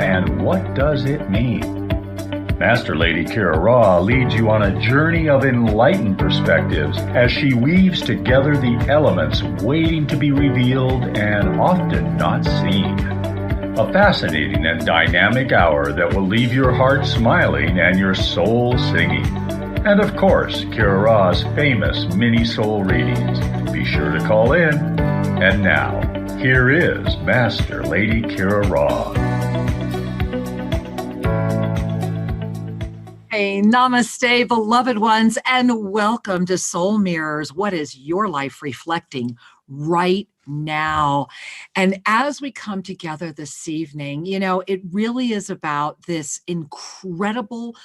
and what does it mean? Master Lady Kira Ra leads you on a journey of enlightened perspectives as she weaves together the elements waiting to be revealed and often not seen. A fascinating and dynamic hour that will leave your heart smiling and your soul singing. And of course, Kira Ra's famous mini soul readings. Be sure to call in. And now, here is Master Lady Kira Ra. Hey, namaste, beloved ones, and welcome to Soul Mirrors. What is your life reflecting right now? And as we come together this evening, it really is about this incredible,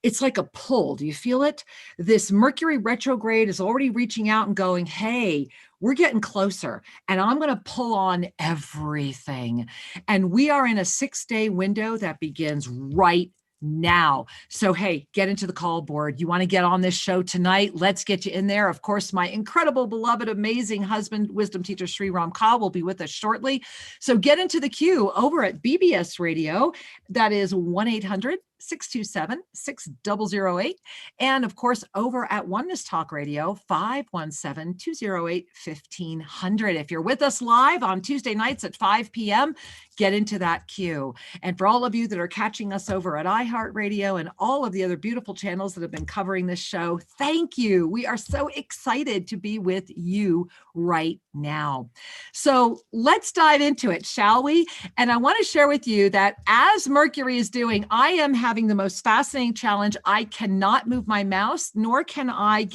it's like a pull. Do you feel it? This Mercury retrograde is already reaching out and going, hey, we're getting closer, and I'm going to pull on everything. And we are in a 6-day window that begins right now. So, hey, get into the call board. You want to get on this show tonight? Let's get you in there. Of course, my incredible, beloved, amazing husband, wisdom teacher, Sri Ram Ka, will be with us shortly. So get into the queue over at BBS Radio. That is 1-800-627-6008. And of course, over at Oneness Talk Radio, 517-208-1500. If you're with us live on Tuesday nights at 5 p.m., get into that queue. And for all of you that are catching us over at iHeartRadio and all of the other beautiful channels that have been covering this show, thank you. We are so excited to be with you right now. So let's dive into it, shall we? And I want to share with you that as Mercury is doing, I am having the most fascinating challenge. I cannot move my mouse, nor can I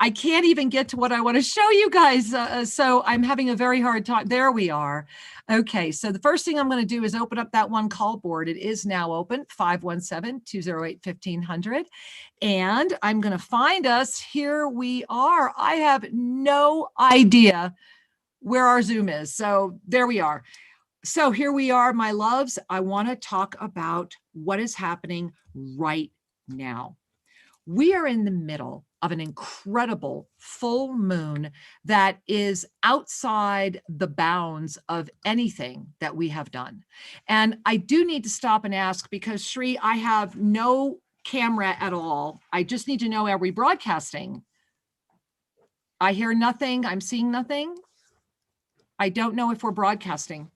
I can't even get to what I want to show you guys. So I'm having a very hard time. There we are. Okay, so the first thing I'm going to do is open up that one call board. It is now open, 517-208-1500. And I'm going to find us. Here we are. I have no idea where our Zoom is. So there we are. So here we are, my loves. I want to talk about what is happening right now. We are in the middle of an incredible full moon that is outside the bounds of anything that we have done. And I do need to stop and ask, because Sri, I have no camera at all. I just need to know, are we broadcasting? I hear nothing. I'm seeing nothing. I don't know if we're broadcasting.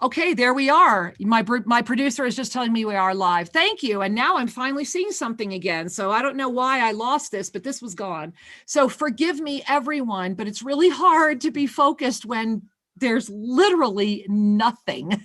Okay, there we are. My producer is just telling me we are live. Thank you. And now I'm finally seeing something again. So I don't know why I lost this, but this was gone. So forgive me, everyone, but it's really hard to be focused when there's literally nothing.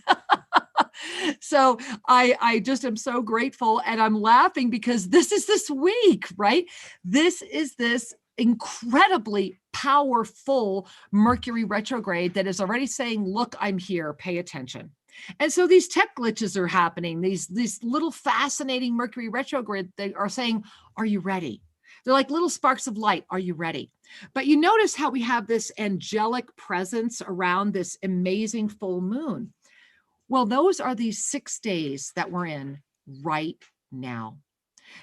So I just am so grateful, and I'm laughing because this is this week, right? This is this incredibly powerful Mercury retrograde that is already saying, look, I'm here, pay attention. And so these tech glitches are happening. These little fascinating Mercury retrograde, they are saying, are you ready? They're like little sparks of light. Are you ready? But you notice how we have this angelic presence around this amazing full moon. Well, those are these 6 days that we're in right now.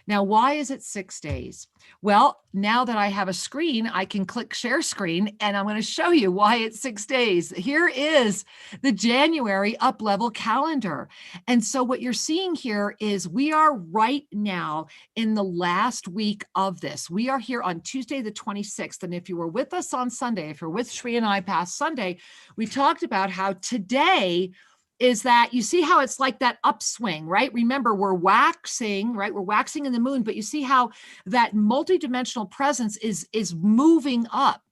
Now, why is it 6 days? Well, now that I have a screen, I can click share screen, and I'm going to show you why it's 6 days. Here is the January up-level calendar. And so what you're seeing here is we are right now in the last week of this. We are here on Tuesday, the 26th. And if you were with us on Sunday, if you're with Sri and I past Sunday, we talked about how today is that you see how it's like that upswing, right? Remember, we're waxing, right? We're waxing in the moon, but you see how that multidimensional presence is moving up.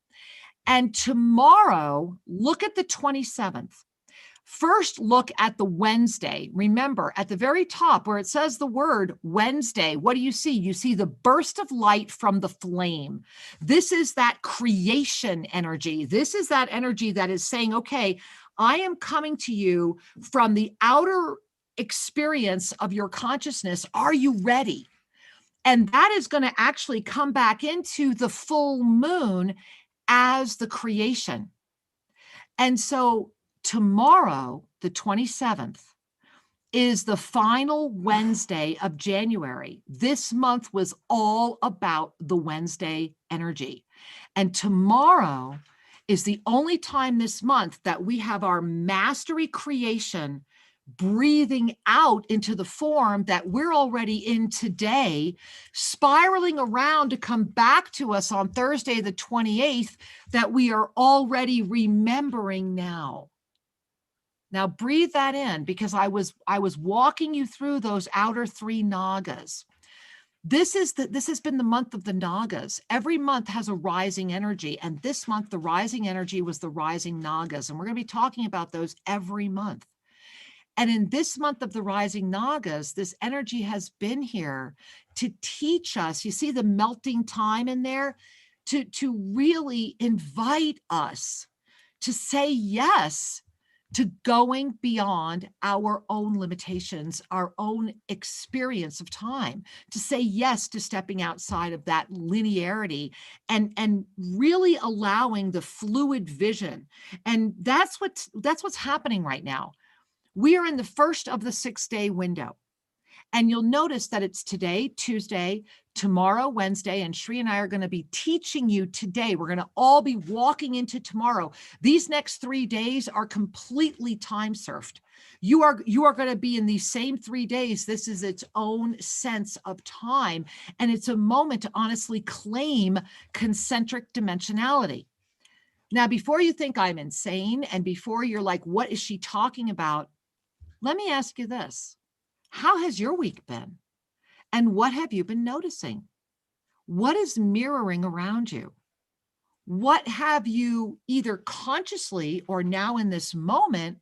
And tomorrow, look at the 27th. First, look at the Wednesday. Remember, at the very top where it says the word Wednesday, what do you see? You see the burst of light from the flame. This is that creation energy. This is that energy that is saying, okay, I am coming to you from the outer experience of your consciousness. Are you ready? And that is going to actually come back into the full moon as the creation. And so tomorrow, the 27th, is the final Wednesday of January. This month was all about the Wednesday energy. And tomorrow is the only time this month that we have our mastery creation breathing out into the form that we're already in today, spiraling around to come back to us on Thursday, the 28th, that we are already remembering now. Now breathe that in, because I was walking you through those outer three nagas. This has been the month of the nagas. Every month has a rising energy, and this month the rising energy was the rising nagas, and we're going to be talking about those every month. And in this month of the rising nagas, this energy has been here to teach us. You see the melting time in there, to really invite us to say yes to going beyond our own limitations, our own experience of time, to say yes to stepping outside of that linearity and really allowing the fluid vision. And that's what's happening right now. We are in the first of the 6-day window. And you'll notice that it's today, Tuesday, tomorrow, Wednesday, and Shri and I are going to be teaching you today. We're going to all be walking into tomorrow. These next 3 days are completely time surfed. You are going to be in these same 3 days. This is its own sense of time. And it's a moment to honestly claim concentric dimensionality. Now, before you think I'm insane, and before you're like, what is she talking about? Let me ask you this. How has your week been? And what have you been noticing? What is mirroring around you? What have you either consciously or now in this moment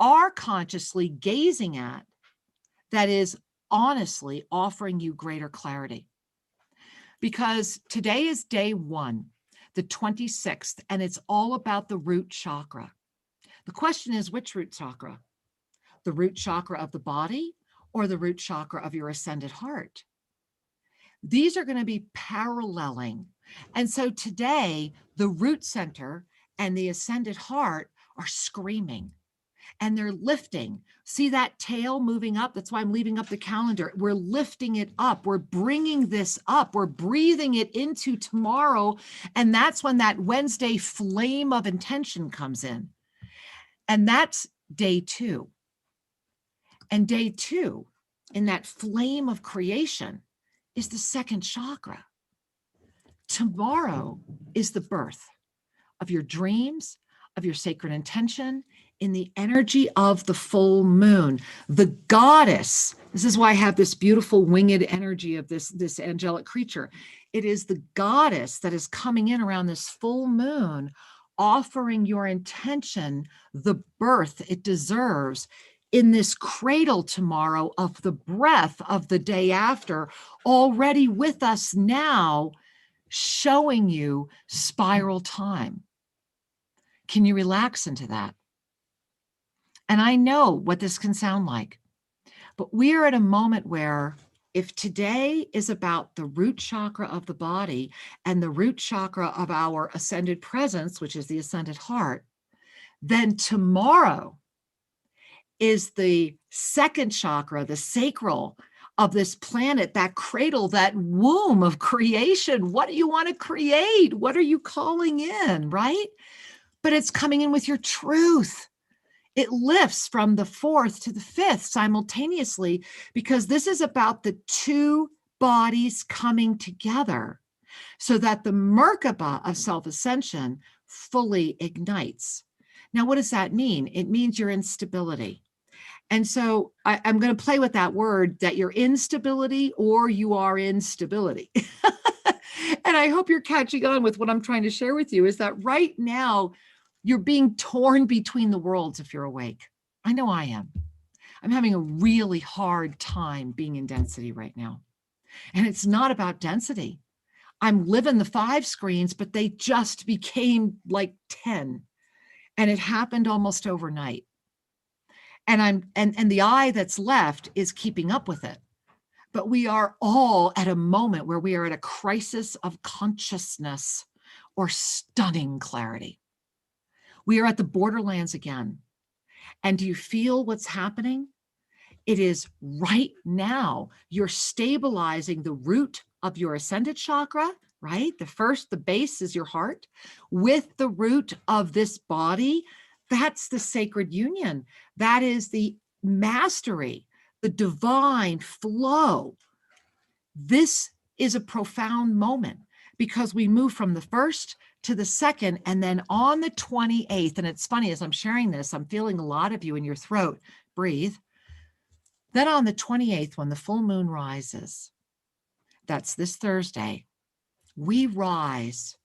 are consciously gazing at that is honestly offering you greater clarity? Because today is day 1, the 26th, and it's all about the root chakra. The question is, which root chakra? The root chakra of the body or the root chakra of your ascended heart? These are going to be paralleling. And so today, the root center and the ascended heart are screaming and they're lifting. See that tail moving up? That's why I'm leaving up the calendar. We're lifting it up. We're bringing this up. We're breathing it into tomorrow. And that's when that Wednesday flame of intention comes in. And that's day 2. And day 2, in that flame of creation, is the second chakra. Tomorrow is the birth of your dreams, of your sacred intention, in the energy of the full moon. The goddess, this is why I have this beautiful winged energy of this angelic creature. It is the goddess that is coming in around this full moon, offering your intention the birth it deserves in this cradle tomorrow of the breath of the day after, already with us now, showing you spiral time. Can you relax into that? And I know what this can sound like, but we are at a moment where if today is about the root chakra of the body and the root chakra of our ascended presence, which is the ascended heart, then tomorrow is the second chakra, the sacral of this planet, that cradle, that womb of creation. What do you want to create? What are you calling in, right? But it's coming in with your truth. It lifts from the 4th to the 5th simultaneously, because this is about the 2 bodies coming together so that the MERKABAH of self-ascension fully ignites. Now, what does that mean? It means you're in stability. And so I'm going to play with that word, that you're in stability or you are in stability. And I hope you're catching on with what I'm trying to share with you, is that right now you're being torn between the worlds if you're awake. I know I am. I'm having a really hard time being in density right now. And it's not about density. I'm living the 5 screens, but they just became like 10. And it happened almost overnight. And the I that's left is keeping up with it. But we are all at a moment where we are at a crisis of consciousness or stunning clarity. We are at the borderlands again. And do you feel what's happening? It is right now. You're stabilizing the root of your ascended chakra, right? The base is your heart, with the root of this body. That's the sacred union. That is the mastery, the divine flow. This is a profound moment because we move from the first to the second, and then on the 28th, and it's funny, as I'm sharing this, I'm feeling a lot of you in your throat. Breathe. Then on the 28th, when the full moon rises, that's this Thursday, we rise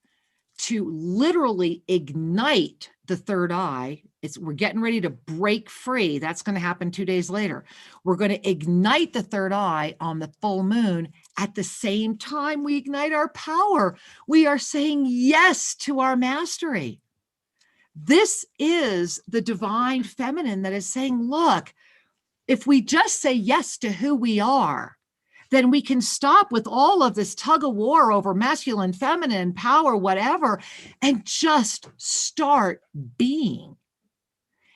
to literally ignite the third eye. We're getting ready to break free. That's going to happen 2 days later. We're going to ignite the third eye on the full moon. At the same time, we ignite our power. We are saying yes to our mastery. This is the divine feminine that is saying, look, if we just say yes to who we are, then we can stop with all of this tug of war over masculine, feminine, power, whatever, and just start being.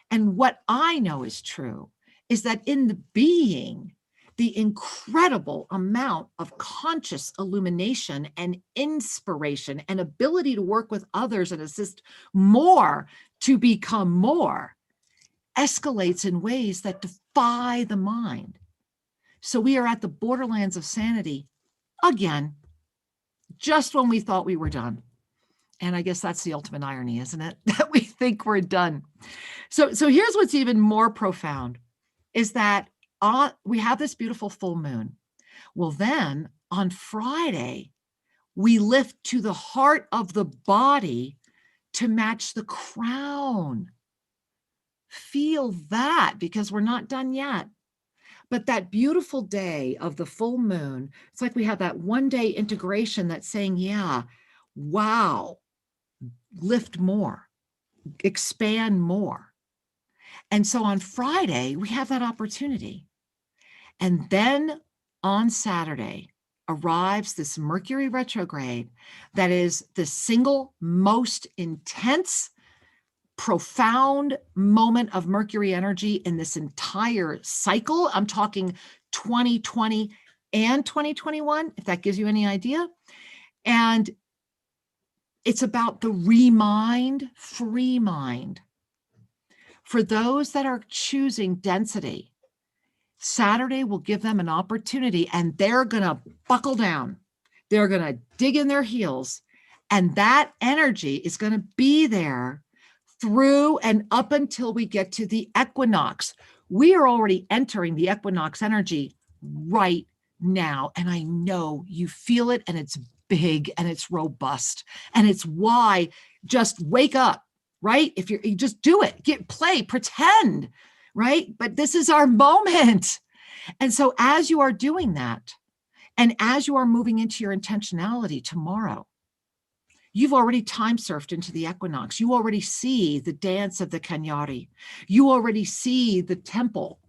And what I know is true is that in the being, the incredible amount of conscious illumination and inspiration and ability to work with others and assist more to become more escalates in ways that defy the mind. So we are at the borderlands of sanity again, just when we thought we were done. And I guess that's the ultimate irony, isn't it? That we think we're done. So here's what's even more profound is that we have this beautiful full moon. Well, then on Friday, we lift to the heart of the body to match the crown. Feel that, because we're not done yet. But that beautiful day of the full moon, it's like we have that 1 day integration that's saying, yeah, wow, lift more, expand more. And so on Friday, we have that opportunity. And then on Saturday arrives this Mercury retrograde that is the single most intense, profound moment of Mercury energy in this entire cycle. I'm talking 2020 and 2021, if that gives you any idea. And it's about the remind, free mind. For those that are choosing density, Saturday will give them an opportunity, and they're going to buckle down. They're going to dig in their heels, and that energy is going to be there through and up until we get to the equinox. We are already entering the equinox energy right now. And I know you feel it, and it's big and it's robust. And it's why just wake up, right? If you just do it, play, pretend, right? But this is our moment. And so as you are doing that, and as you are moving into your intentionality tomorrow, you've already time surfed into the equinox. You already see the dance of the Kanyari. You already see the temple.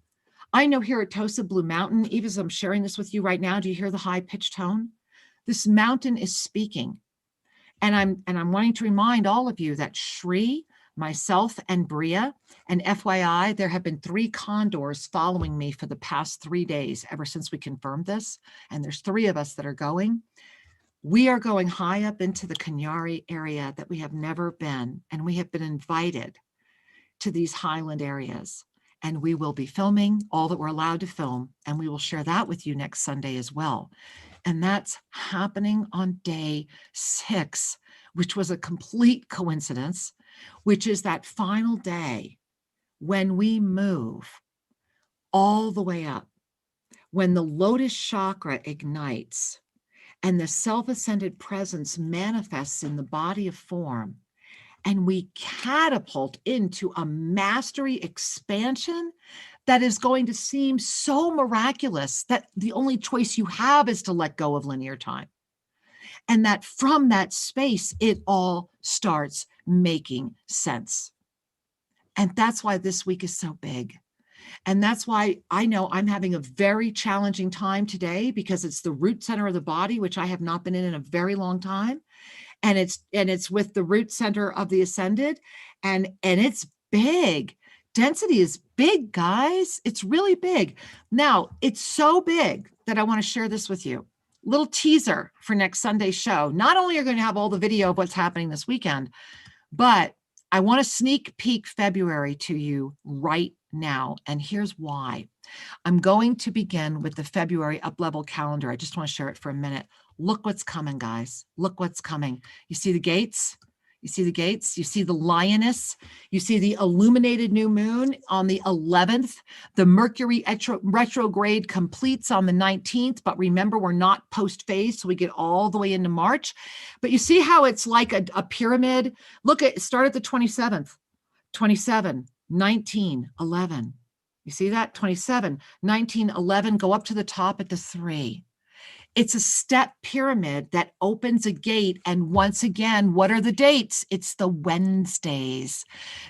I know here at Tosa Blue Mountain, even as I'm sharing this with you right now, do you hear the high pitched tone? This mountain is speaking. And I'm wanting to remind all of you that Shri, myself, and Bria, and FYI, there have been 3 condors following me for the past 3 days, ever since we confirmed this. And there's 3 of us that are going. We are going high up into the Kanyari area that we have never been, and we have been invited to these highland areas, and we will be filming all that we're allowed to film, and we will share that with you next Sunday as well. And that's happening on day 6, which was a complete coincidence, which is that final day when we move all the way up, when the lotus chakra ignites, and the self-ascended presence manifests in the body of form, and we catapult into a mastery expansion that is going to seem so miraculous that the only choice you have is to let go of linear time. And that from that space, it all starts making sense. And that's why this week is so big. And that's why I know I'm having a very challenging time today, because it's the root center of the body, which I have not been in a very long time. And it's with the root center of the ascended, and it's big. Density is big, guys. It's really big. Now, it's so big that I want to share this with you. Little teaser for next Sunday's show. Not only are you going to have all the video of what's happening this weekend, but I want to sneak peek February to you right now. And here's why. I'm going to begin with the February up-level calendar. I just want to share it for a minute. Look what's coming, guys. Look what's coming. You see the gates? You see the gates? You see the lioness? You see the illuminated new moon on the 11th. The Mercury retrograde completes on the 19th. But remember, we're not post-phase, so we get all the way into March. But you see how it's like a pyramid? Look, start at the 27th. 27, 19, 11. You see that? 27, 19, 11, go up to the top at the 3. It's a step pyramid that opens a gate. And once again, what are the dates? It's the Wednesdays.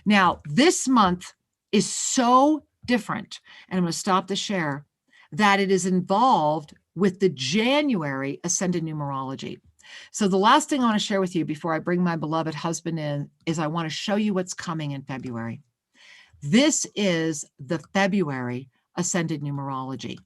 Now, this month is so different, and I'm going to stop the share, that it is involved with the January Ascended Numerology. So the last thing I want to share with you before I bring my beloved husband in is I want to show you what's coming in February. This is the February Ascended Numerology.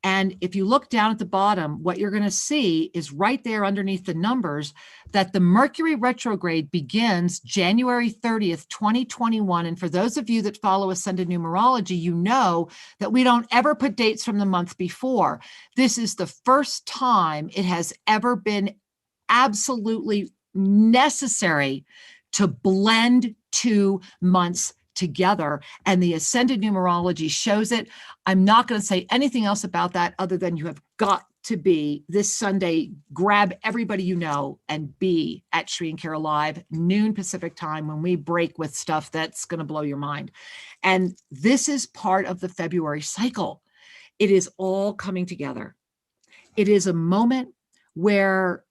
And if you look down at the bottom, what you're going to see is right there underneath the numbers that the Mercury retrograde begins January 30th, 2021. And for those of you that follow Ascended Numerology, you know that we don't ever put dates from the month before. This is the first time it has ever been absolutely necessary to blend 2 months together, and the Ascended Numerology shows it. I'm not going to say anything else about that other than you have got to be this Sunday. Grab everybody you know and be at Sri and Kara Live, noon Pacific time, when we break with stuff that's going to blow your mind. And this is part of the February cycle. It is all coming together. It is a moment where,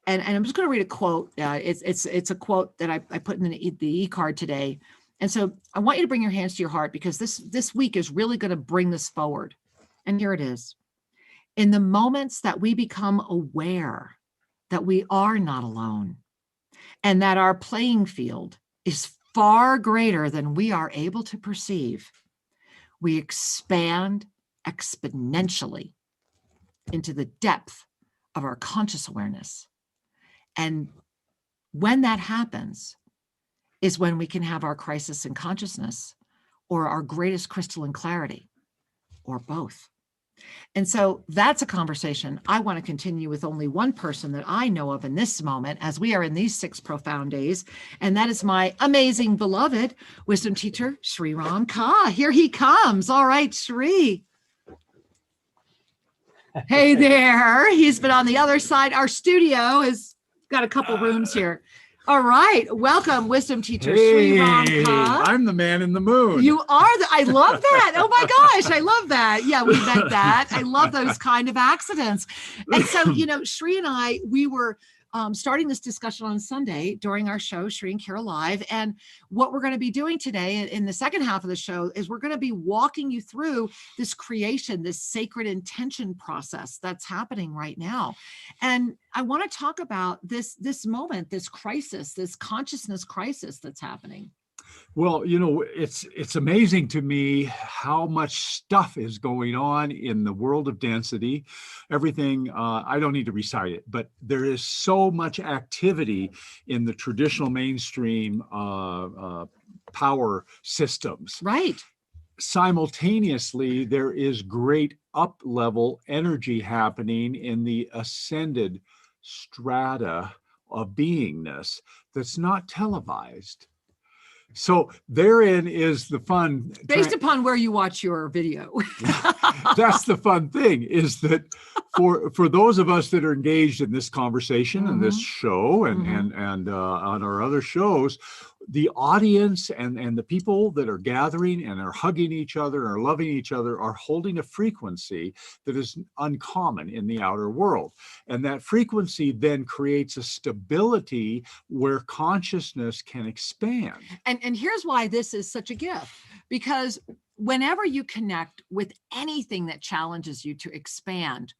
and I'm just going to read a quote. It's a quote that I put in the e-card today. And so I want you to bring your hands to your heart, because this week is really going to bring this forward. And here it is. In the moments that we become aware that we are not alone and that our playing field is far greater than we are able to perceive, we expand exponentially into the depth of our conscious awareness. And when that happens, is when we can have our crisis in consciousness or our greatest crystalline clarity, or both. And so that's a conversation I want to continue with only one person that I know of in this moment, as we are in these 6 profound days. And that is my amazing, beloved wisdom teacher, Sri Ram Ka. Here he comes. All right, Sri. Hey there. He's been on the other side. Our studio has got a couple rooms here. All right. Welcome, wisdom teacher, Sri Ram Ka. I'm the man in the moon. You are I love that. Oh my gosh. I love that. Yeah, we meant that. I love those kind of accidents. And so, Sri and I, we were starting this discussion on Sunday during our show, Sri and Kara Live. And what we're going to be doing today in the second half of the show is we're going to be walking you through this creation, this sacred intention process that's happening right now. And I want to talk about this moment, this crisis, this consciousness crisis that's happening. Well, it's amazing to me how much stuff is going on in the world of density. Everything, I don't need to recite it, but there is so much activity in the traditional mainstream power systems. Right. Simultaneously, there is great up-level energy happening in the ascended strata of beingness that's not televised. So therein is the fun. Based upon where you watch your video. That's the fun thing, is that for those of us that are engaged in this conversation and this show and on our other shows, the audience and the people that are gathering and are hugging each other and are loving each other are holding a frequency that is uncommon in the outer world. And that frequency then creates a stability where consciousness can expand. And here's why this is such a gift, because whenever you connect with anything that challenges you to expand,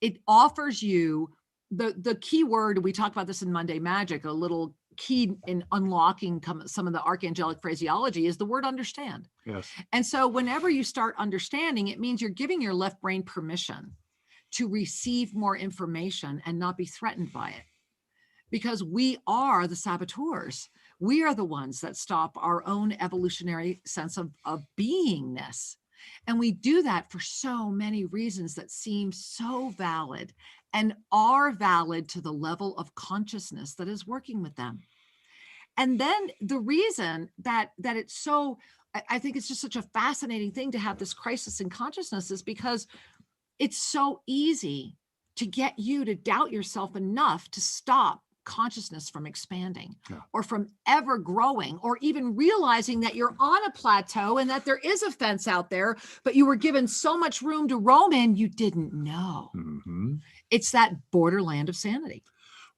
it offers you the key word. We talk about this in Monday Magic, a little key in unlocking some of the archangelic phraseology is the word understand. Yes. And so whenever you start understanding, it means you're giving your left brain permission to receive more information and not be threatened by it. Because we are the saboteurs. We are the ones that stop our own evolutionary sense of beingness. And we do that for so many reasons that seem so valid and are valid to the level of consciousness that is working with them. And then the reason that it's so, I think it's just such a fascinating thing to have this crisis in consciousness is because it's so easy to get you to doubt yourself enough to stop consciousness from expanding or from ever growing, or even realizing that you're on a plateau and that there is a fence out there, but you were given so much room to roam in, you didn't know. It's that borderland of sanity.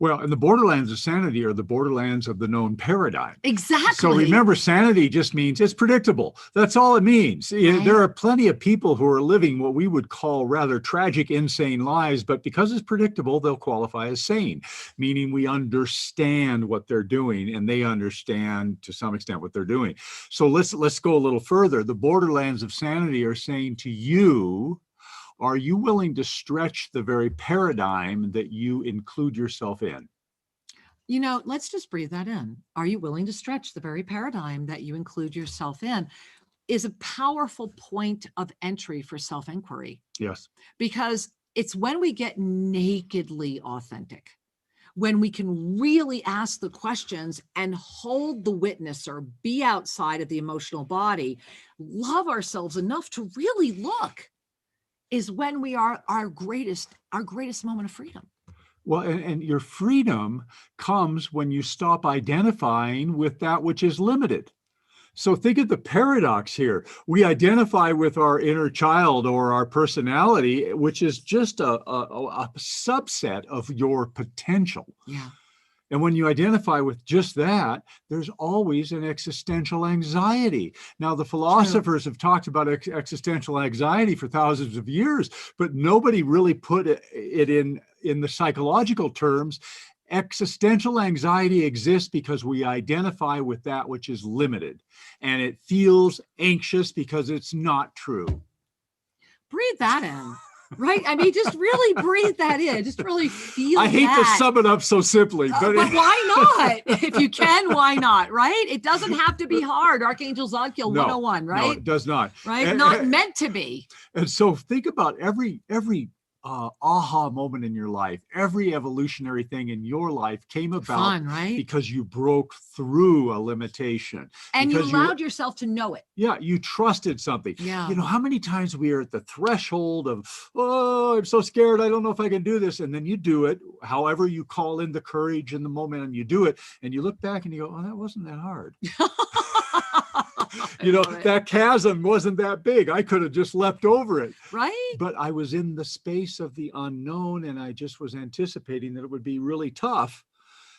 Well, and the borderlands of sanity are the borderlands of the known paradigm. Exactly. So remember, sanity just means it's predictable. That's all it means. Right. There are plenty of people who are living what we would call rather tragic, insane lives, but because it's predictable, they'll qualify as sane, meaning we understand what they're doing and they understand to some extent what they're doing. So let's go a little further. The borderlands of sanity are saying to you, are you willing to stretch the very paradigm that you include yourself in? You know, let's just breathe that in. Are you willing to stretch the very paradigm that you include yourself in? Is a powerful point of entry for self-inquiry. Yes. Because it's when we get nakedly authentic, when we can really ask the questions and hold the witness or be outside of the emotional body, love ourselves enough to really look, is when we are our greatest moment of freedom. Well, and your freedom comes when you stop identifying with that which is limited. So think of the paradox here. We identify with our inner child or our personality, which is just a subset of your potential. Yeah. And when you identify with just that, there's always an existential anxiety. Now, the philosophers have talked about existential anxiety for thousands of years, but nobody really put it in the psychological terms. Existential anxiety exists because we identify with that which is limited, and it feels anxious because it's not true. Breathe that in. Right? I mean, just really breathe that in. Just really feel I hate that. to sum it up so simply, but why not? If you can, why not? Right? It doesn't have to be hard. Archangel Zodkiel 101, right? No, it does not. Right? Not meant to be. And so think about every aha moment in your life. Every evolutionary thing in your life came about Fun, right? because you broke through a limitation. And you allowed yourself to know it. Yeah, you trusted something. Yeah. You know, how many times we are at the threshold of, oh, I'm so scared, I don't know if I can do this. And then you do it, however you call in the courage and the momentum, you do it. And you look back and you go, oh, that wasn't that hard. You know, that chasm wasn't that big. I could have just leapt over it. Right. But I was in the space of the unknown, and I just was anticipating that it would be really tough.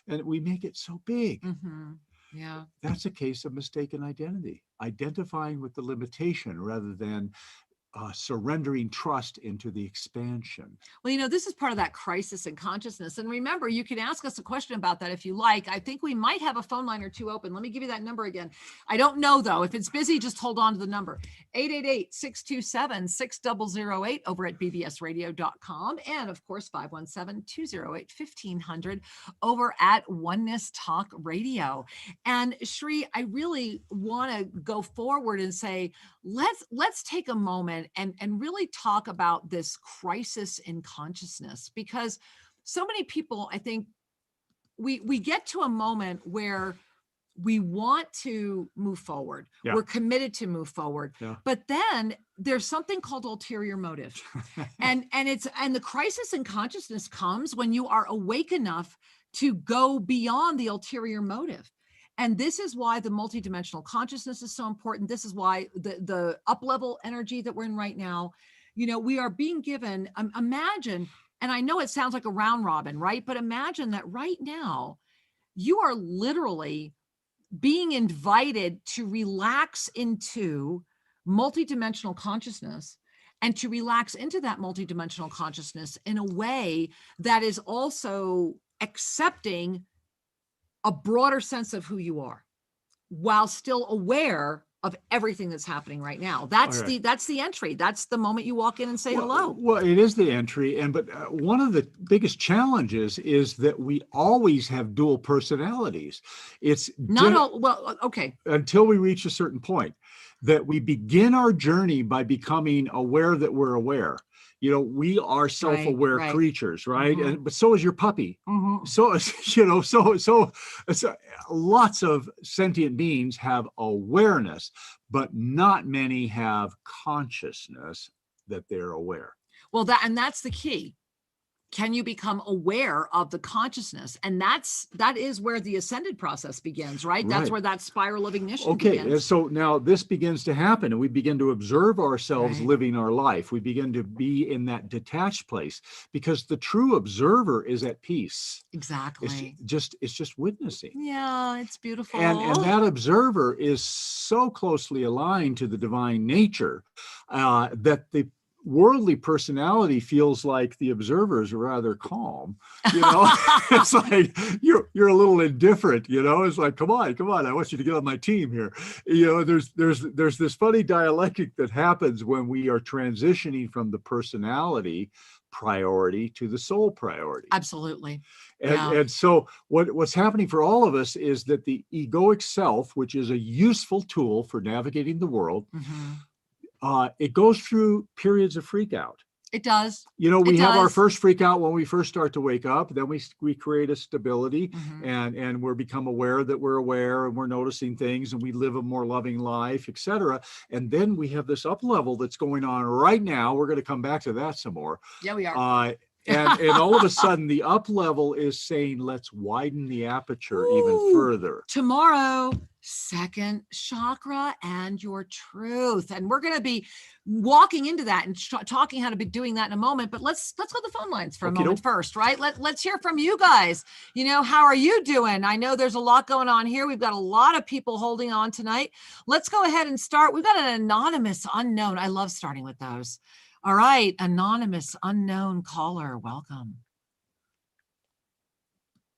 And we make it so big. Mm-hmm. Yeah. That's a case of mistaken identity, identifying with the limitation rather than surrendering trust into the expansion. Well, you know, this is part of that crisis in consciousness. And remember, you can ask us a question about that if you like. I think we might have a phone line or two open. Let me give you that number again. I don't know, though. If it's busy, just hold on to the number. 888-627-6008 over at bbsradio.com. And of course, 517-208-1500 over at Oneness Talk Radio. And Shri, I really want to go forward and say, let's take a moment and really talk about this crisis in consciousness, because so many people, I think we get to a moment where we want to move forward. Yeah. We're committed to move forward. Yeah. But then there's something called ulterior motive. and the crisis in consciousness comes when you are awake enough to go beyond the ulterior motive. And this is why the multidimensional consciousness is so important. This is why the up-level energy that we're in right now, you know, we are being given, imagine, and I know it sounds like a round robin, right? But imagine that right now, you are literally being invited to relax into multidimensional consciousness and to relax into that multidimensional consciousness in a way that is also accepting a broader sense of who you are, while still aware of everything that's happening right now. That's the entry. That's the moment you walk in and say hello. Well, it is the entry. But one of the biggest challenges is that we always have dual personalities. It's not all, well, okay. Until we reach a certain point, that we begin our journey by becoming aware that we're aware. You know, we are self-aware creatures, right? Mm-hmm. And but so is your puppy. Mm-hmm. So you know, so lots of sentient beings have awareness, but not many have consciousness that they're aware. Well, that's the key. Can you become aware of the consciousness? And that is where the ascended process begins, right? That's where that spiral of ignition begins. And so now this begins to happen, and we begin to observe ourselves living our life. We begin to be in that detached place, because the true observer is at peace. Exactly. It's just witnessing. Yeah, it's beautiful. And that observer is so closely aligned to the divine nature that the worldly personality feels like the observer is rather calm. You know, it's like you're a little indifferent. You know, it's like, come on, I want you to get on my team here. You know, there's this funny dialectic that happens when we are transitioning from the personality priority to the soul priority. Absolutely. And so what's happening for all of us is that the egoic self, which is a useful tool for navigating the world, it goes through periods of freak out. It does. You know, we have our first freak out when we first start to wake up. Then we create a stability, and we're become aware that we're aware, and we're noticing things, and we live a more loving life, etc. And then we have this up level that's going on right now. We're going to come back to that some more. Yeah, we are. And all of a sudden, the up level is saying, let's widen the aperture even further. Tomorrow, second chakra and your truth. And we're going to be walking into that and talking how to be doing that in a moment. But let's go to the phone lines for a moment first, right? Let's hear from you guys. You know, how are you doing? I know there's a lot going on here. We've got a lot of people holding on tonight. Let's go ahead and start. We've got an anonymous unknown. I love starting with those. All right, anonymous unknown caller, welcome.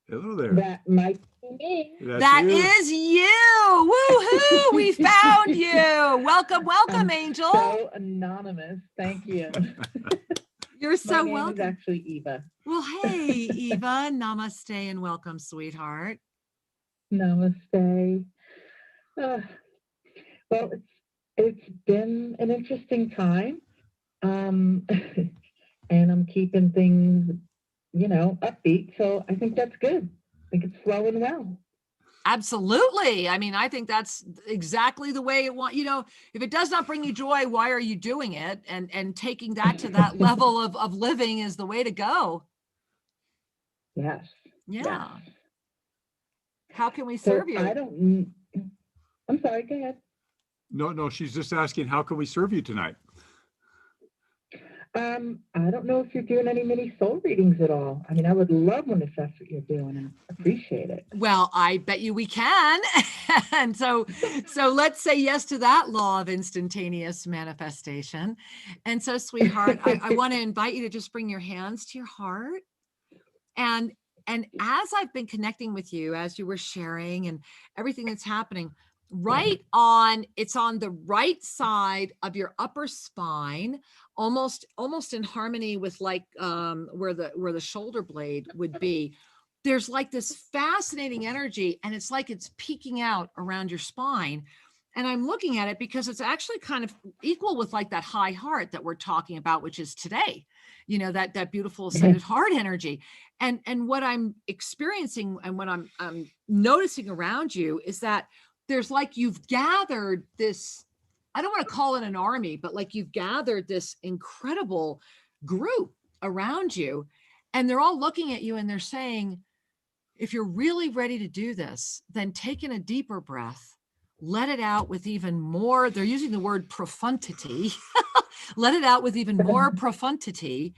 Hello there. That might be me. That is you. Woohoo! We found you. Welcome, Angel. So anonymous. Thank you. You're so My name welcome. is actually Eva. Well, hey, Eva. Namaste and welcome, sweetheart. Namaste. Well, it's been an interesting time. And I'm keeping things, you know, upbeat. So I think that's good. I think it's flowing well. Absolutely. I mean, I think that's exactly the way it want, you know, if it does not bring you joy, why are you doing it? And taking that to that level of living is the way to go. Yes. Yeah. Yes. How can we serve you? I'm sorry, go ahead. No, she's just asking, how can we serve you tonight? I don't know if you're doing any mini soul readings at all. I mean, I would love one if that's what you're doing, and appreciate it. Well, I bet you we can. And so let's say yes to that law of instantaneous manifestation. And so, sweetheart, I want to invite you to just bring your hands to your heart. And as I've been connecting with you, as you were sharing and everything that's happening, it's on the right side of your upper spine, almost in harmony with like where the shoulder blade would be. There's like this fascinating energy, and it's like it's peeking out around your spine. And I'm looking at it because it's actually kind of equal with like that high heart that we're talking about, which is today, you know, that beautiful ascended heart energy. And what I'm experiencing and what I'm noticing around you is that there's like you've gathered this, I don't want to call it an army, but like you've gathered this incredible group around you, and they're all looking at you and they're saying, if you're really ready to do this, then take in a deeper breath, let it out with even more, they're using the word profundity, let it out with even more profundity,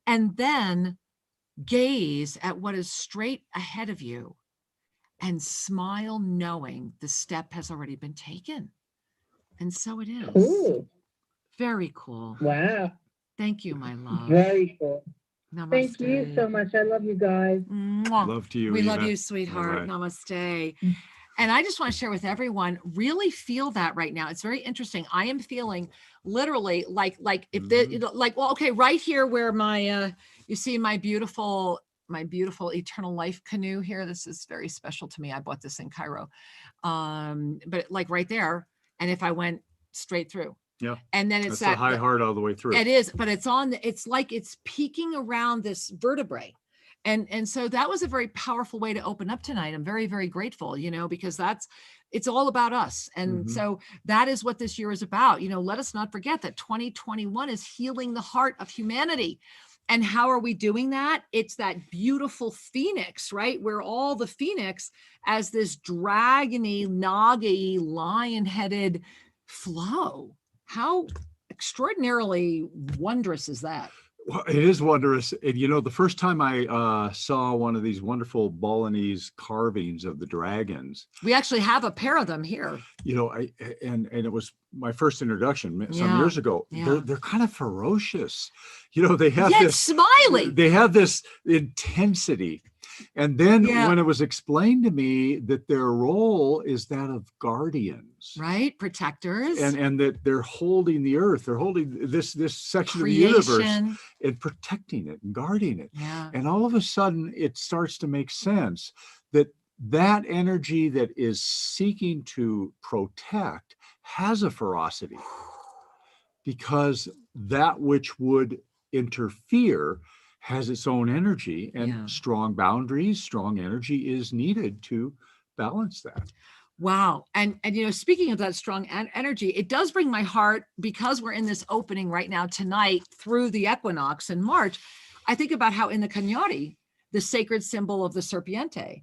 and then gaze at what is straight ahead of you. And smile knowing the step has already been taken. And so it is. Cool. Very cool. Wow. Thank you, my love. Very cool. Namaste. Thank you so much. I love you guys. Mwah. Love to you. We Eva. love you, sweetheart. Bye-bye. Namaste. And I just want to share with everyone, really feel that right now. It's very interesting. I am feeling literally like if the, like, well, okay, right here where my, you see my beautiful eternal life canoe here. This is very special to me. I bought this in Cairo. But like right there. And if I went straight through, Yeah. and then it's That's the high heart all the way through. it is, but it's on, it's like it's peeking around this vertebrae. And so that was a very powerful way to open up tonight. I'm very, very grateful, because it's all about us. And so that is what this year is about. Let us not forget that 2021 is healing the heart of humanity. And how are we doing that? It's that beautiful phoenix, right? Where all the phoenix as this dragony, naga-y, lion-headed flow. How extraordinarily wondrous is that? Well, it is wondrous. And the first time I saw one of these wonderful Balinese carvings of the dragons, we actually have a pair of them here. And it was my first introduction some years ago. Yeah. They're kind of ferocious. They have yet this smiling. They have this intensity. And then when it was explained to me that their role is that of guardians, right? Protectors. And that they're holding the earth, they're holding this section of the universe and protecting it and guarding it. Yeah. And all of a sudden it starts to make sense that energy that is seeking to protect has a ferocity, because that which would interfere has its own energy, and strong boundaries, strong energy is needed to balance that. Wow. And speaking of that strong energy, it does bring my heart, because we're in this opening right now tonight through the equinox in March. I think about how in the Cañari, the sacred symbol of the serpiente,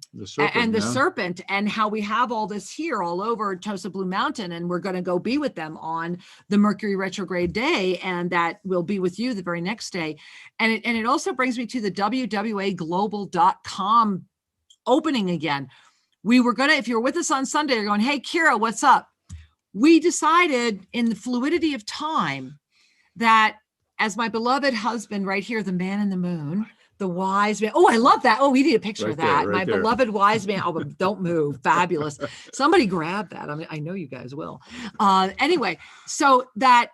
serpent, and how we have all this here all over Tosa Blue Mountain, and we're going to go be with them on the Mercury retrograde day, and that will be with you the very next day. And it also brings me to the wwaglobal.com opening again. We were going to, if you were with us on Sunday, you're going, hey, Kira, what's up? We decided in the fluidity of time that, as my beloved husband right here, the man in the moon, the wise man. Oh, I love that. Oh, we need a picture of that. My beloved wise man. Oh, don't move. Fabulous. Somebody grab that. I know you guys will. Anyway, so that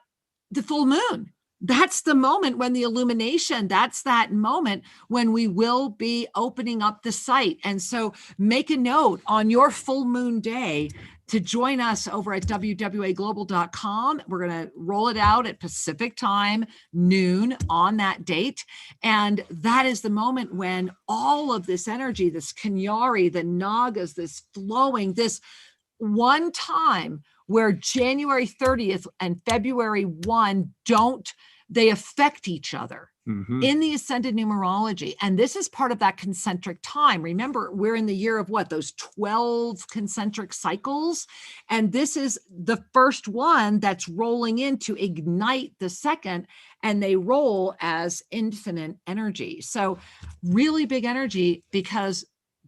the full moon, that's the moment when the illumination, that's that moment when we will be opening up the site. And so make a note on your full moon day to join us over at wwaglobal.com. We're going to roll it out at Pacific time, noon on that date. And that is the moment when all of this energy, this Cañari, the Nagas, this flowing, this one time where January 30th and February 1 they affect each other in the ascended numerology. And this is part of that concentric time. Remember, we're in the year of what? Those 12 concentric cycles. And this is the first one that's rolling in to ignite the second, and they roll as infinite energy. So really big energy, because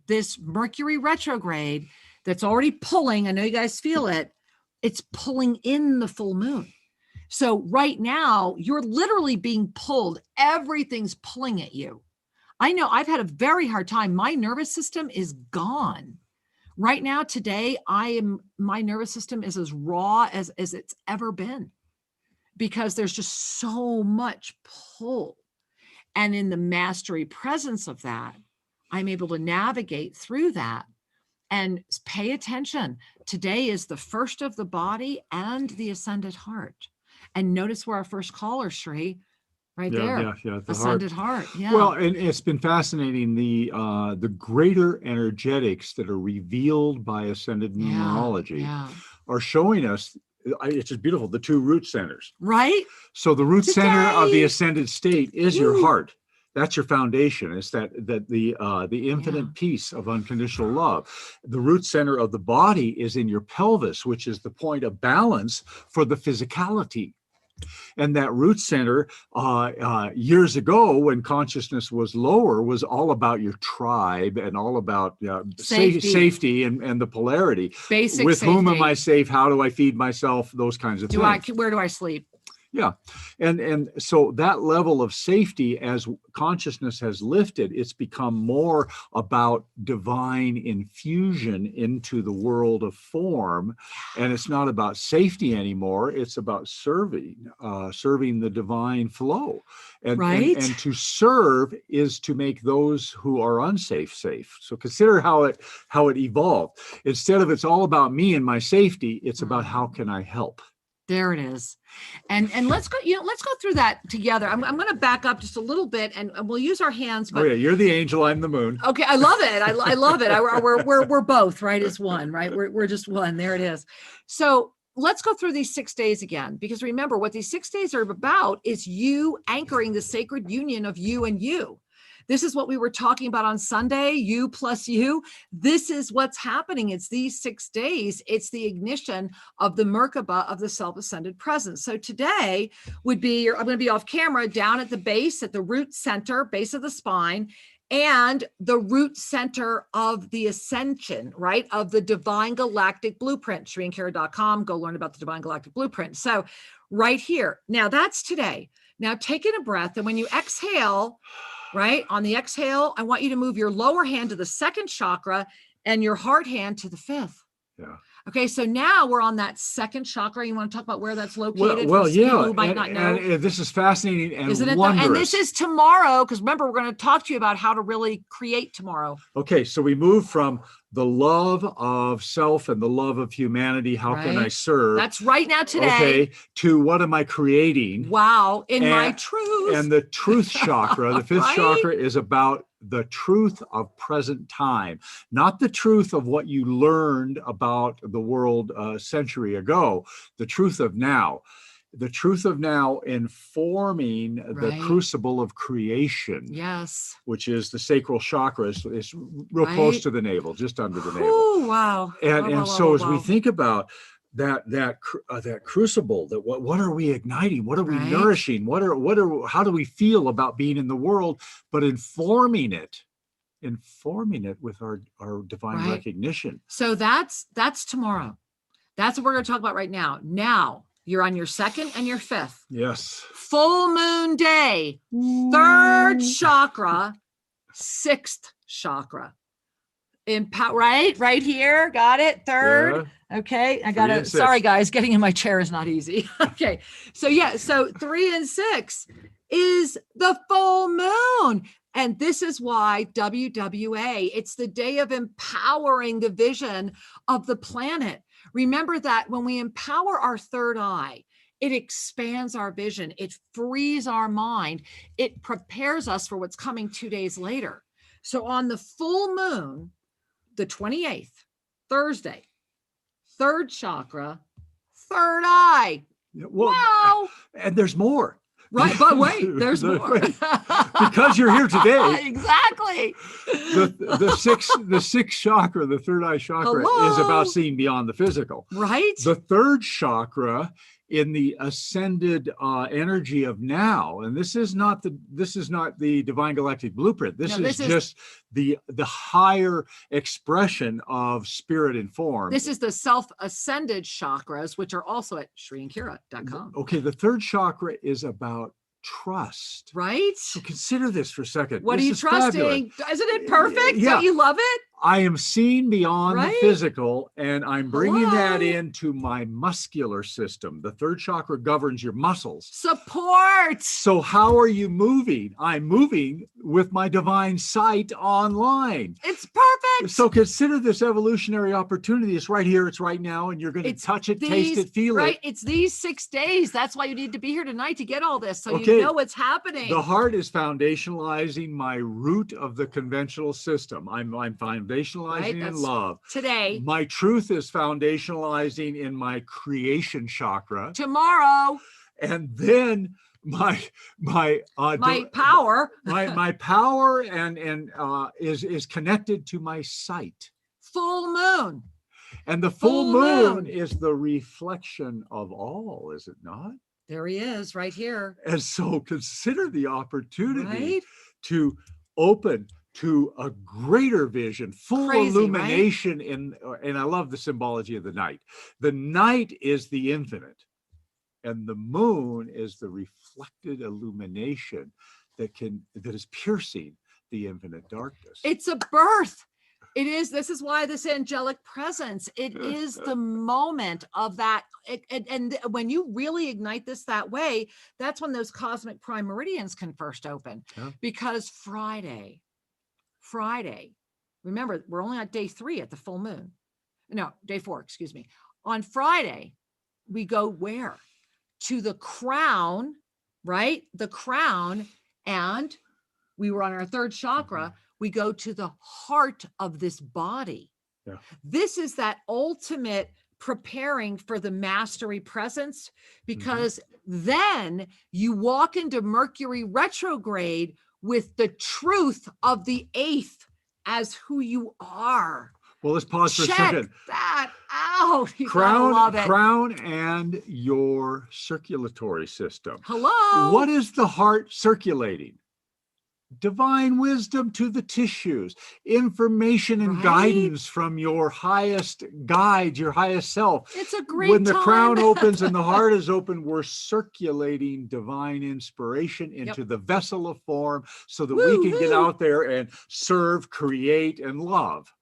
this Mercury retrograde that's already pulling, I know you guys feel it, it's pulling in the full moon. So right now, you're literally being pulled. Everything's pulling at you. I know I've had a very hard time. My nervous system is gone. Right now, today, my nervous system is as raw as it's ever been, because there's just so much pull. And in the mastery presence of that, I'm able to navigate through that and pay attention. Today is the first of the body and the ascended heart. And notice where our first caller, Sri, right there. The ascended heart. Yeah. Well, and it's been fascinating, the greater energetics that are revealed by ascended numerology are showing us, it's just beautiful, the two root centers. Right. So the root center of the ascended state is your heart. That's your foundation. It's the infinite peace of unconditional love. The root center of the body is in your pelvis, which is the point of balance for the physicality. And that root center, years ago, when consciousness was lower, was all about your tribe and all about safety and the polarity. Basic with safety. whom am I safe? How do I feed myself? Those kinds of things. Where do I sleep? Yeah. And so that level of safety, as consciousness has lifted, it's become more about divine infusion into the world of form. And it's not about safety anymore. It's about serving the divine flow. And, Right. and to serve is to make those who are unsafe safe. So consider how it evolved. Instead of it's all about me and my safety, it's about how can I help? There it is. And let's go, let's go through that together. I'm going to back up just a little bit and we'll use our hands. But, oh yeah, you're the angel, I'm the moon. Okay, I love it. I love it. We're both, right, as one, right? We're just one. There it is. So let's go through these 6 days again, because remember what these 6 days are about is you anchoring the sacred union of you and you. This is what we were talking about on Sunday, you plus you. This is what's happening. It's these 6 days. It's the ignition of the MERKABAH of the self-ascended presence. So today would be, I'm going to be off camera down at the base, at the root center, base of the spine, and the root center of the ascension, right? Of the divine galactic blueprint, ShriAndKara.com. Go learn about the divine galactic blueprint. So right here. Now that's today. Now taking a breath. And when you exhale, right? On the exhale, I want you to move your lower hand to the second chakra and your heart hand to the fifth. Yeah. Okay, so now we're on that second chakra. You want to talk about where that's located? Well, for yeah. people who might not know? And this is fascinating and Isn't it? wondrous. And this is tomorrow, because remember, we're going to talk to you about how to really create tomorrow. Okay, so we move from the love of self and the love of humanity. How can I serve? That's right now today. Okay, to what am I creating? Wow, my truth. And the truth chakra, the fifth Right? chakra, is about the truth of present time, not the truth of what you learned about the world a century ago, the truth of now. The truth of now informing the crucible of creation. Yes. Which is the sacral chakra, is real close to the navel, just under the navel. Oh, wow. And so as we think about that crucible, that what are we igniting? What are we nourishing? How do we feel about being in the world? But informing it with our divine recognition. So that's tomorrow. That's what we're going to talk about right now. Now you're on your second and your fifth. Yes. Full moon day, third chakra, sixth chakra. Right here. Got it. Third. Yeah. Okay. I got it. Sorry, guys. Getting in my chair is not easy. Okay. So 3 and 6 is the full moon. And this is why WWA, it's the day of empowering the vision of the planet. Remember that when we empower our third eye, it expands our vision. It frees our mind. It prepares us for what's coming 2 days later. So on the full moon, the 28th, Thursday, third chakra, third eye. Well, wow. And there's more. Right, but wait, there's more. Because you're here today. Exactly. The sixth chakra, the third eye chakra, is about seeing beyond the physical. Right. The third chakra in the ascended energy of now, and this is not the divine galactic blueprint. This is just the higher expression of spirit and form. This is the self-ascended chakras, which are also at ShriAndKara.com. Okay, the third chakra is about trust. Right. So consider this for a second. What are you trusting? Fabulous. Isn't it perfect? Yeah. Don't you love it? I am seeing beyond the physical, and I'm bringing that into my muscular system. The third chakra governs your muscles. Support. So how are you moving? I'm moving with my divine sight online. It's perfect. So consider this evolutionary opportunity. It's right here. It's right now. And you're going to touch it, taste it, feel it. It's these 6 days. That's why you need to be here tonight to get all this. So you know what's happening. The heart is foundationalizing my root of the conventional system. I'm foundationalizing in love. Today. My truth is foundationalizing in my creation chakra. Tomorrow. And then my power. my power is connected to my sight. Full moon. And the full moon is the reflection of all, is it not? There he is, right here. And so consider the opportunity to open to a greater vision, full illumination and I love the symbology of the night. The night is the infinite. And the moon is the reflected illumination that is piercing the infinite darkness. It's a birth. It is. This is why this angelic presence, it is the moment of that. And when you really ignite this that way, that's when those cosmic prime meridians can first open. Yeah. Because Friday, remember, we're only on day 3 at the full moon. No, day 4, excuse me. On Friday, we go where? To the crown, right? The crown. And we were on our 3rd chakra. Mm-hmm. We go to the heart of this body. Yeah. This is that ultimate preparing for the mastery presence, because then you walk into Mercury retrograde with the truth of the 8th as who you are. Well, let's pause for a Check second. that out. You gotta love it. Crown and your circulatory system. Hello. What is the heart circulating? Divine wisdom to the tissues, information and Right? guidance from your highest guide, your highest self. It's a great When the time. crown opens and the heart is open, we're circulating divine inspiration into the vessel of form so that we can get out there and serve, create, and love.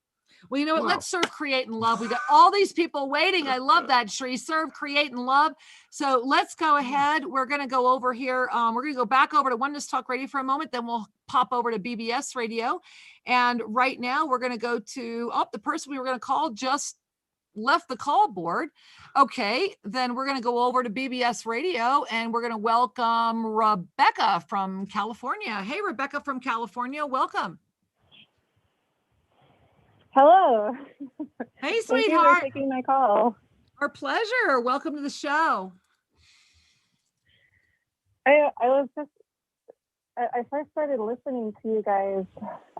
Well, you know what? Wow. Let's serve, create, and love. We got all these people waiting. I love that, Shri. Serve, create, and love. So let's go ahead. We're going to go over here. We're going to go back over to Oneness Talk Radio for a moment. Then we'll pop over to BBS Radio. And right now we're going to go to, the person we were going to call just left the call board. Okay. Then we're going to go over to BBS Radio and we're going to welcome Rebecca from California. Hey, Rebecca from California. Welcome. Hello. Hey, Thank you sweetheart. for taking my call. Our pleasure. Welcome to the show. I first started listening to you guys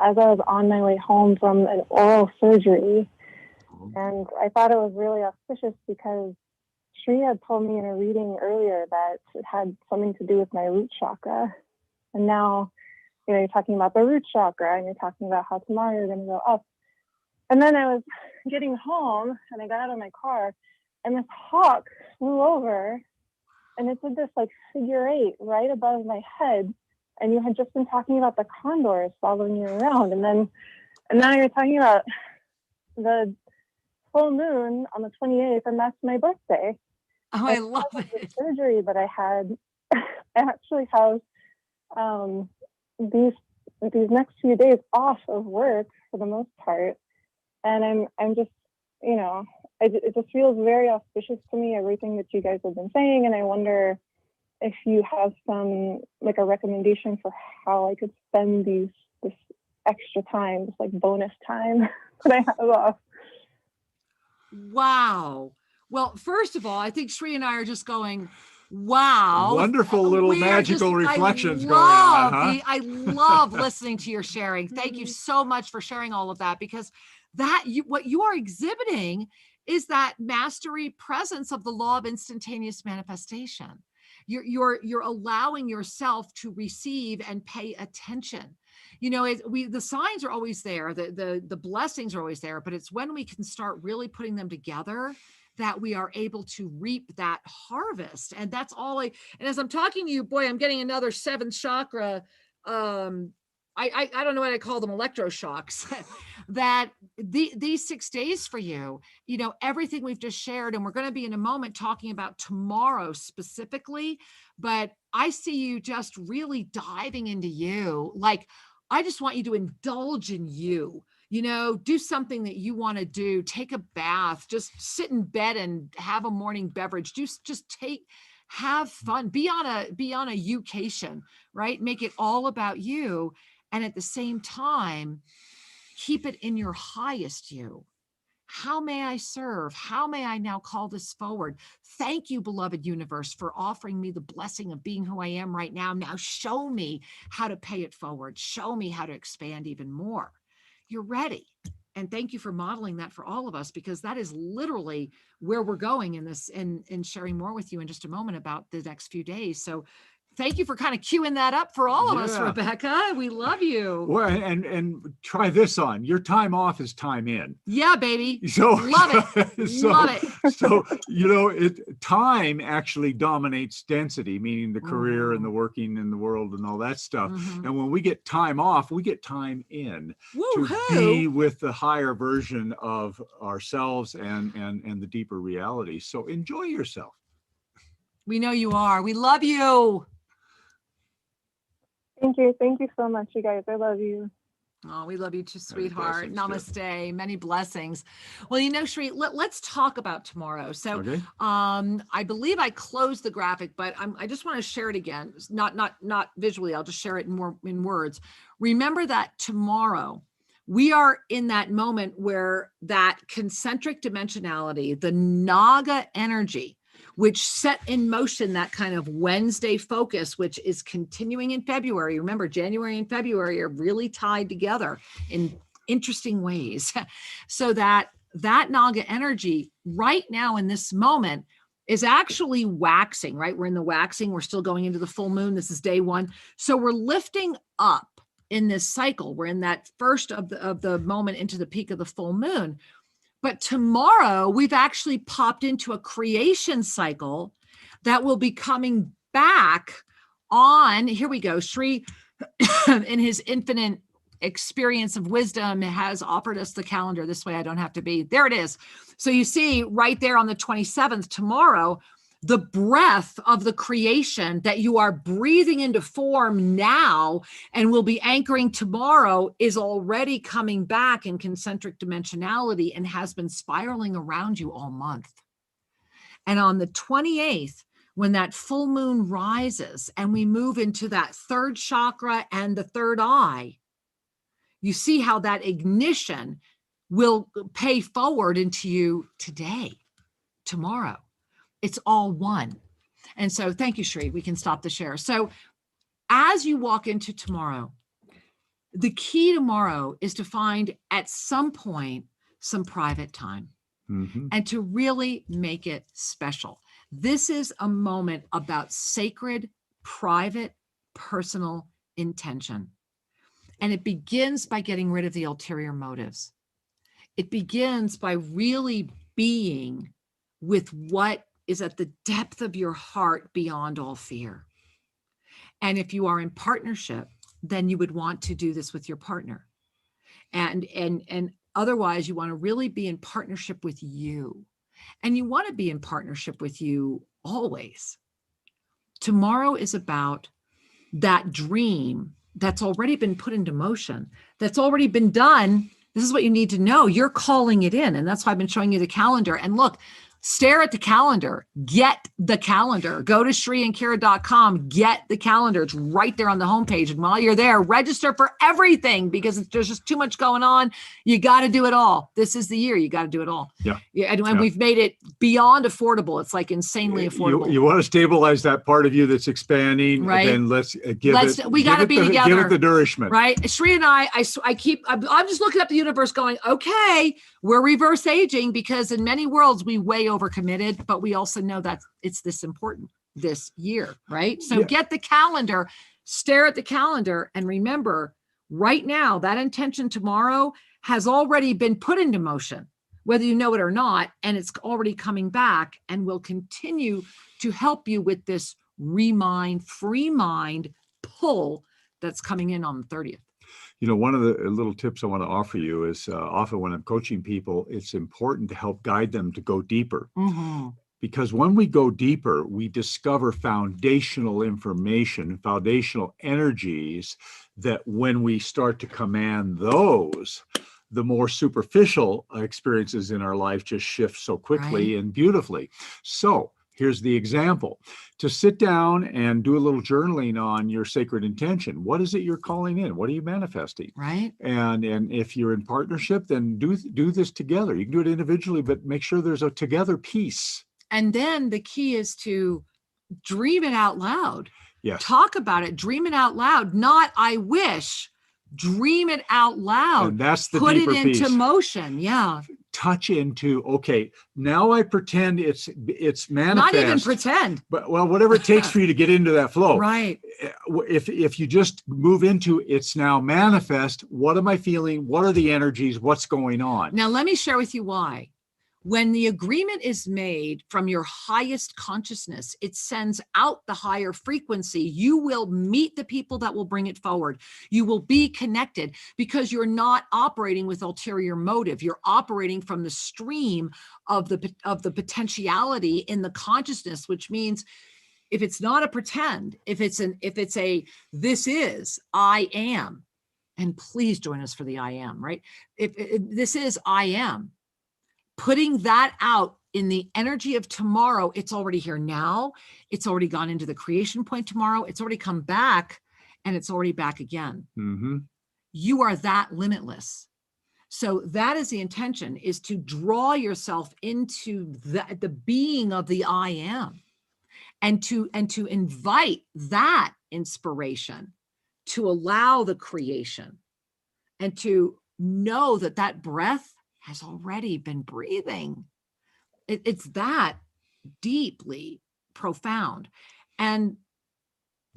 as I was on my way home from an oral surgery. And I thought it was really auspicious because Shri had told me in a reading earlier that it had something to do with my root chakra. And now, you're talking about the root chakra and you're talking about how tomorrow you're going to go up. And then I was getting home and I got out of my car and this hawk flew over and it did this like figure 8 right above my head. And you had just been talking about the condors following you around. And now you're talking about the full moon on the 28th, and that's my birthday. Oh, I love it. The surgery that I had, I actually have these next few days off of work for the most part. And I'm just, it just feels very auspicious to me, everything that you guys have been saying. And I wonder if you have some, like a recommendation for how I could spend this extra time, this like bonus time that I have off. Wow. Well, first of all, I think Shri and I are just going, wow. Wonderful little magical reflections going on, huh? I love listening to your sharing. Thank you so much for sharing all of that, because what you are exhibiting is that mastery presence of the law of instantaneous manifestation. You're allowing yourself to receive and pay attention. The signs are always there, the blessings are always there, but it's when we can start really putting them together that we are able to reap that harvest. And that's all and as I'm talking to you, boy, I'm getting another 7th chakra. I don't know what I call them, electroshocks, that these 6 days for you, everything we've just shared, and we're going to be in a moment talking about tomorrow specifically, but I see you just really diving into you. Like, I just want you to indulge in you, do something that you want to do, take a bath, just sit in bed and have a morning beverage, have fun, be on a youcation, right? Make it all about you. And at the same time, keep it in your highest you. How may I serve? How may I now call this forward? Thank you, beloved universe, for offering me the blessing of being who I am right now. Now show me how to pay it forward. Show me how to expand even more. You're ready. And thank you for modeling that for all of us, because that is literally where we're going in this, and sharing more with you in just a moment about the next few days. So thank you for kind of queuing that up for all of us, Yeah. Rebecca. We love you. Well, and try this on. Your time off is time in. Yeah, baby. So Love it. So, Love it. So time actually dominates density, meaning the career and the working in the world and all that stuff. Mhm. And when we get time off, we get time in to Woo-hoo. be with the higher version of ourselves and the deeper reality. So enjoy yourself. We know you are. We love you. Thank you. Thank you so much, you guys. I love you. Oh, we love you too, Many sweetheart. blessings, Namaste. Many blessings. Well, Sri, let's talk about tomorrow. So, Okay. I believe I closed the graphic, but I just want to share it again. Not visually. I'll just share it in words. Remember that tomorrow we are in that moment where that concentric dimensionality, the Naga energy, which set in motion that kind of Wednesday focus, which is continuing in February. Remember, January and February are really tied together in interesting ways. So that Naga energy right now in this moment is actually waxing, right? We're in the waxing. We're still going into the full moon. This is day one. So we're lifting up in this cycle. We're in that first of the moment into the peak of the full moon. But tomorrow, we've actually popped into a creation cycle that will be coming back on. Here we go. Sri, in his infinite experience of wisdom, has offered us the calendar. This way I don't have to be. There it is. So you see right there on the 27th, tomorrow, the breath of the creation that you are breathing into form now and will be anchoring tomorrow is already coming back in concentric dimensionality and has been spiraling around you all month. And on the 28th, when that full moon rises and we move into that third chakra and the third eye, you see how that ignition will pay forward into you today, tomorrow. It's all one. And so thank you, Sri. We can stop the share. So as you walk into tomorrow, the key tomorrow is to find at some point some private time and to really make it special. This is a moment about sacred, private, personal intention. And it begins by getting rid of the ulterior motives. It begins by really being with what is at the depth of your heart beyond all fear. And if you are in partnership, then you would want to do this with your partner. And otherwise, you want to really be in partnership with you. And you want to be in partnership with you always. Tomorrow is about that dream that's already been put into motion, that's already been done. This is what you need to know. You're calling it in. And that's why I've been showing you the calendar. And look, stare at the calendar, get the calendar, go to ShriandKira.com, get the calendar. It's right there on the homepage. And while you're there, register for everything because there's just too much going on. You got to do it all. This is the year. You got to do it all. Yeah. And we've made it beyond affordable. It's like insanely affordable. You want to stabilize that part of you that's expanding, right? Then we got to be together. Give it the nourishment. Right. Shri and I'm just looking up the universe going, okay, we're reverse aging because in many worlds we way overcommitted, but we also know that it's this important this year, right? So get the calendar, stare at the calendar, and remember right now that intention tomorrow has already been put into motion, whether you know it or not, and it's already coming back and will continue to help you with this free mind pull that's coming in on the 30th. One of the little tips I want to offer you is often when I'm coaching people, it's important to help guide them to go deeper. Because when we go deeper, we discover foundational information, foundational energies that when we start to command those, the more superficial experiences in our life just shift so quickly and beautifully. So here's the example. To sit down and do a little journaling on your sacred intention. What is it you're calling in? What are you manifesting? Right. And if you're in partnership, then do this together. You can do it individually, but make sure there's a together piece. And then the key is to dream it out loud. Yes. Talk about it. Dream it out loud. Not I wish. Dream it out loud. And that's the Put deeper it into piece. motion. Yeah. touch into, okay, now I pretend it's manifest. Not even pretend. But well, whatever it takes for you to get into that flow. Right. If you just move into it's now manifest, what am I feeling? What are the energies? What's going on? Now, let me share with you why. When the agreement is made from your highest consciousness, it sends out the higher frequency. You will meet the people that will bring it forward. You will be connected because you're not operating with ulterior motive. You're operating from the stream of the potentiality in the consciousness, which means if it's not a pretend, if it's a this is, I am, and please join us for the I am, right? If this is I am. Putting that out in the energy of tomorrow, it's already here now. It's already gone into the creation point tomorrow. It's already come back and it's already back again. Mm-hmm. You are that limitless. So that is the intention, is to draw yourself into the being of the I am and to invite that inspiration to allow the creation and to know that that breath has already been breathing. It's that deeply profound. And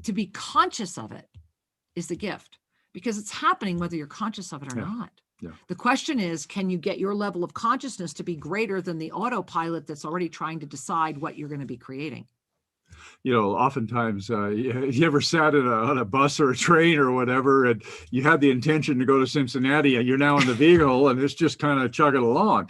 to be conscious of it is the gift, because it's happening whether you're conscious of it or not. Yeah. The question is, can you get your level of consciousness to be greater than the autopilot that's already trying to decide what you're going to be creating? You know, oftentimes, you ever sat on a bus or a train or whatever, and you had the intention to go to Cincinnati, and you're now in the vehicle, and it's just kind of chugging along.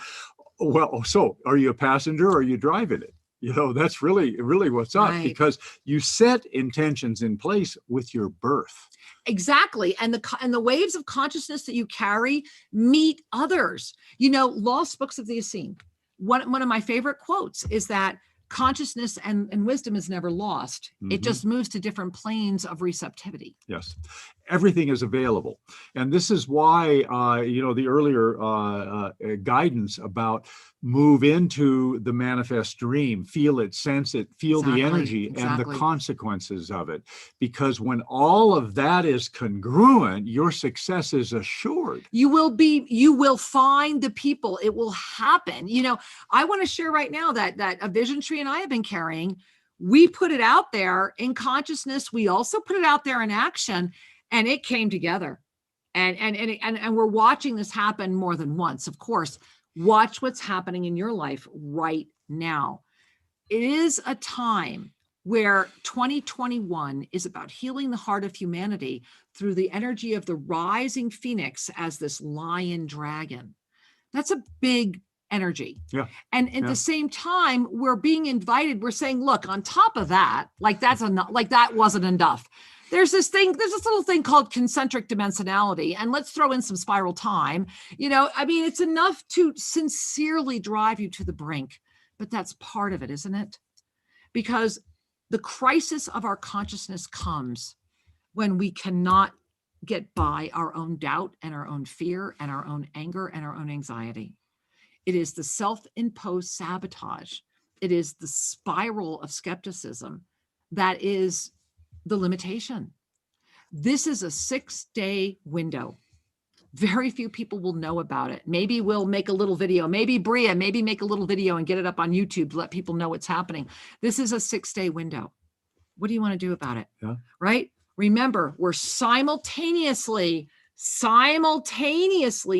Well, so are you a passenger or are you driving it? You know, that's really what's up, Right. because you set intentions in place with your birth. Exactly. And the waves of consciousness that you carry meet others. You know, Lost Books of the Essene. One of my favorite quotes is that consciousness and wisdom is never lost. Mm-hmm. It just moves to different planes of receptivity. Yes, everything is available. And this is why, the earlier guidance about move into the manifest dream, feel it, sense it, feel the energy and the consequences of it. Because when all of that is congruent, your success is assured. You will find the people. It will happen. You know, I want to share right now that a vision tree and I have been carrying. We put it out there in consciousness. We also put it out there in action, and it came together. And we're watching this happen more than once. Of course, watch what's happening in your life right now. It is a time where 2021 is about healing the heart of humanity through the energy of the rising phoenix as this lion dragon. That's a big energy. Yeah. And at the same time, we're being invited. We're saying, look, on top of that, like that's enough, like that wasn't enough. There's this little thing called concentric dimensionality, and let's throw in some spiral time. You know, I mean, it's enough to sincerely drive you to the brink, but that's part of it, isn't it? Because the crisis of our consciousness comes when we cannot get by our own doubt and our own fear and our own anger and our own anxiety. It is the self-imposed sabotage. It is the spiral of skepticism that is the limitation. This is a 6-day window. Very few people will know about it. Maybe we'll make a little video. Maybe Bria, make a little video and get it up on YouTube to let people know what's happening. This is a 6-day window. What do you want to do about it? Yeah. Right? Remember, we're simultaneously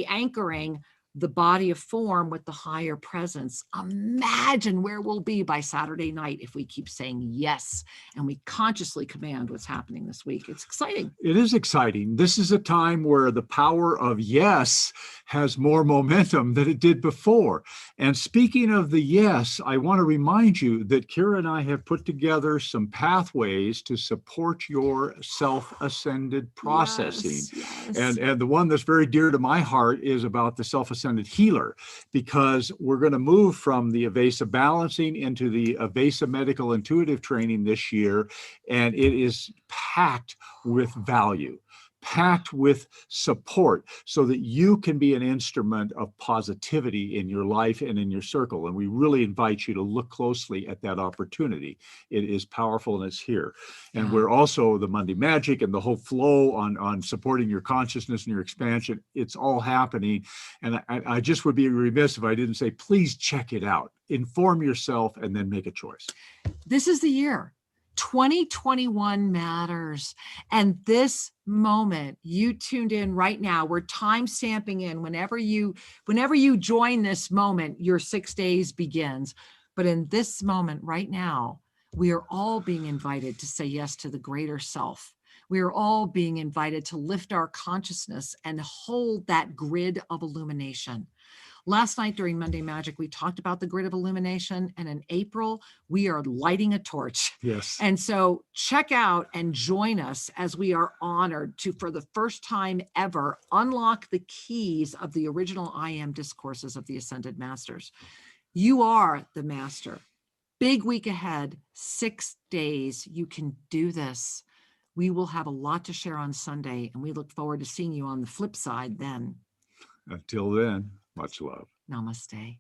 anchoring the body of form with the higher presence. Imagine where we'll be by Saturday night if we keep saying yes and we consciously command what's happening this week. It's exciting. It is exciting. This is a time where the power of yes has more momentum than it did before. And speaking of the yes, I want to remind you that Kira and I have put together some pathways to support your self-ascended processing. Yes. And the one that's very dear to my heart is about the self-ascended healer, because we're going to move from the Avesa balancing into the Avesa medical intuitive training this year. And it is packed with value, packed with support, so that you can be an instrument of positivity in your life and in your circle. And we really invite you to look closely at that opportunity. It is powerful and it's here. And we're also the Monday Magic and the whole flow on supporting your consciousness and your expansion. It's all happening. And I just would be remiss if I didn't say, please check it out. Inform yourself and then make a choice. This is the year. 2021 matters. And this moment you tuned in right now, we're time stamping in whenever you join this moment, your 6 days begins. But in this moment right now, we are all being invited to say yes to the greater self. We are all being invited to lift our consciousness and hold that grid of illumination. Last night during Monday Magic, we talked about the grid of illumination, and in April, we are lighting a torch. Yes. And so check out and join us as we are honored to, for the first time ever, unlock the keys of the original I Am discourses of the Ascended Masters. You are the master. Big week ahead, 6 days. You can do this. We will have a lot to share on Sunday, and we look forward to seeing you on the flip side then. Until then, much love. Namaste.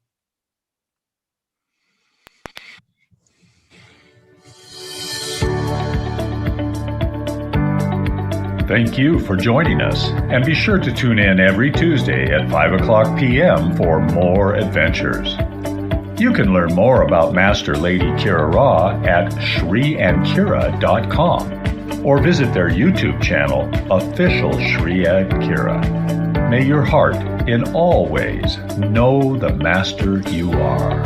Thank you for joining us, and be sure to tune in every Tuesday at 5:00 p.m. for more adventures. You can learn more about Master Lady Kira Ra at shriandkira.com or visit their YouTube channel, Official Shri and Kira. May your heart in all ways know the Master you are.